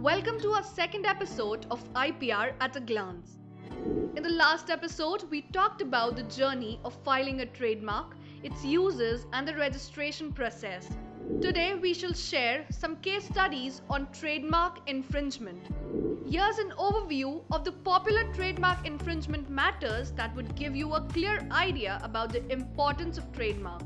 Welcome to our second episode of IPR at a glance. In the last episode, we talked about the journey of filing a trademark, its uses, and the registration process. Today, we shall share some case studies on trademark infringement. Here's an overview of the popular trademark infringement matters that would give you a clear idea about the importance of trademark.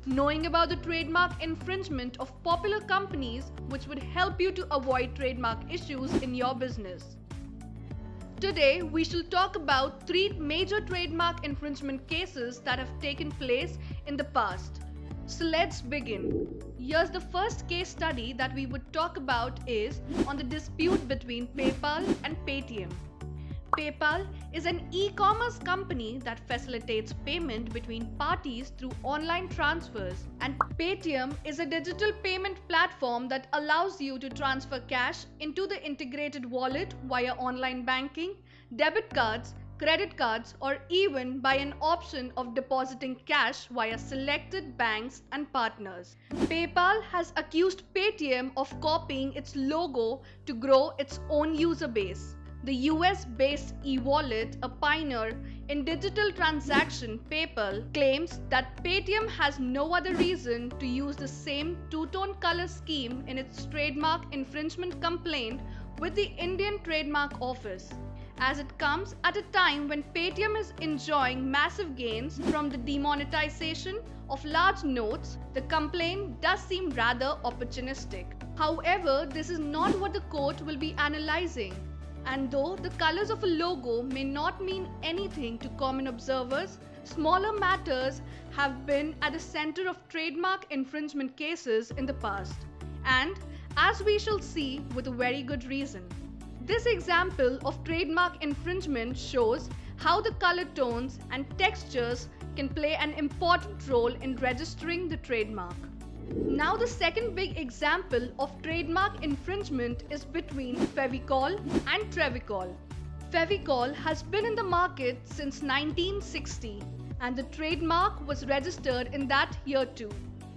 Knowing about the trademark infringement of popular companies, which would help you to avoid trademark issues in your business. Today, we shall talk about 3 major trademark infringement cases that have taken place in the past. So let's begin. Here's the first case study that we would talk about is on the dispute between PayPal and Paytm. PayPal is an e-commerce company that facilitates payment between parties through online transfers, and Paytm is a digital payment platform that allows you to transfer cash into the integrated wallet via online banking, debit cards, credit cards, or even by an option of depositing cash via selected banks and partners. PayPal has accused Paytm of copying its logo to grow its own user base. The US-based e-wallet, a pioneer in digital transaction, PayPal, claims that Paytm has no other reason to use the same two-tone color scheme in its trademark infringement complaint with the Indian Trademark Office, as it comes at a time when Paytm is enjoying massive gains from the demonetization of large notes. The complaint does seem rather opportunistic. However, this is not what the court will be analyzing. And though the colors of a logo may not mean anything to common observers, smaller matters have been at the center of trademark infringement cases in the past, and as we shall see, with a very good reason. This example of trademark infringement shows how the color tones and textures can play an important role in registering the trademark. Now the second big example of trademark infringement is between Fevicol and Trevicol. Fevicol has been in the market since 1960 and the trademark was registered in that year too.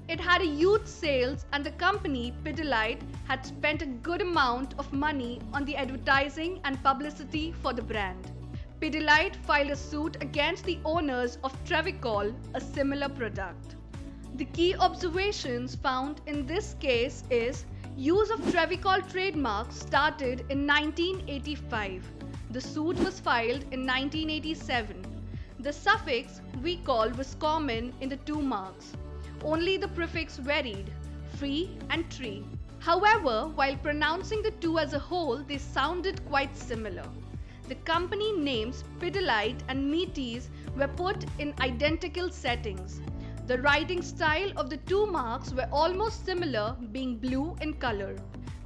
It had a huge sales and the company Pidilite had spent a good amount of money on the advertising and publicity for the brand. Pidilite filed a suit against the owners of Trevicol, a similar product. The key observations found in this case is use of Trevicol trademark started in 1985. The suit was filed in 1987. The suffix "vicol" was common in the two marks. Only the prefix varied, free and tree. However, while pronouncing the two as a whole, they sounded quite similar. The company names Pidilite and Metis were put in identical settings. The writing style of the two marks were almost similar, being blue in color.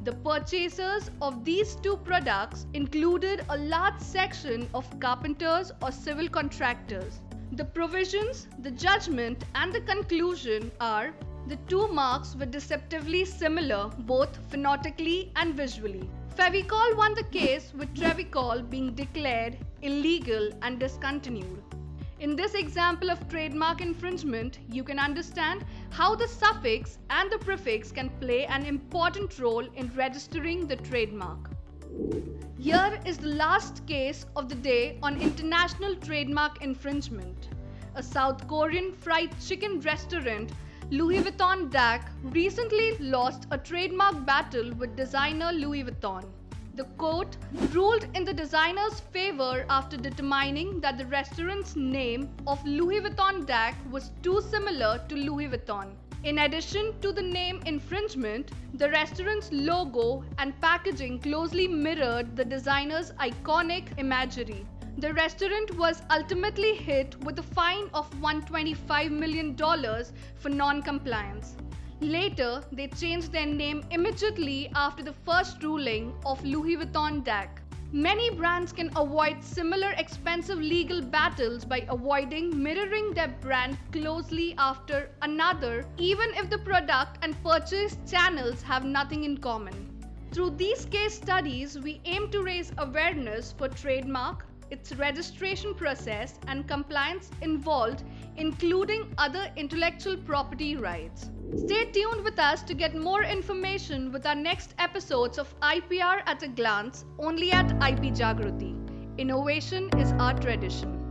The purchasers of these two products included a large section of carpenters or civil contractors. The provisions, the judgment, and the conclusion are the two marks were deceptively similar both phonetically and visually. Fevicol won the case, with Trevicol being declared illegal and discontinued. In this example of trademark infringement, you can understand how the suffix and the prefix can play an important role in registering the trademark. Here is the last case of the day on international trademark infringement. A South Korean fried chicken restaurant, Louis Vuitton Dak, recently lost a trademark battle with designer Louis Vuitton. The court ruled in the designer's favor after determining that the restaurant's name of Louis Vuitton Dak was too similar to Louis Vuitton. In addition to the name infringement, the restaurant's logo and packaging closely mirrored the designer's iconic imagery. The restaurant was ultimately hit with a fine of $125 million for non-compliance. Later, they changed their name immediately after the first ruling of Louis Vuitton Dak. Many brands can avoid similar expensive legal battles by avoiding mirroring their brand closely after another, even if the product and purchase channels have nothing in common. Through these case studies, we aim to raise awareness for trademark, its registration process, and compliance involved, including other intellectual property rights. Stay tuned with us to get more information with our next episodes of IPR at a glance only at IP Jagruti. Innovation is our tradition.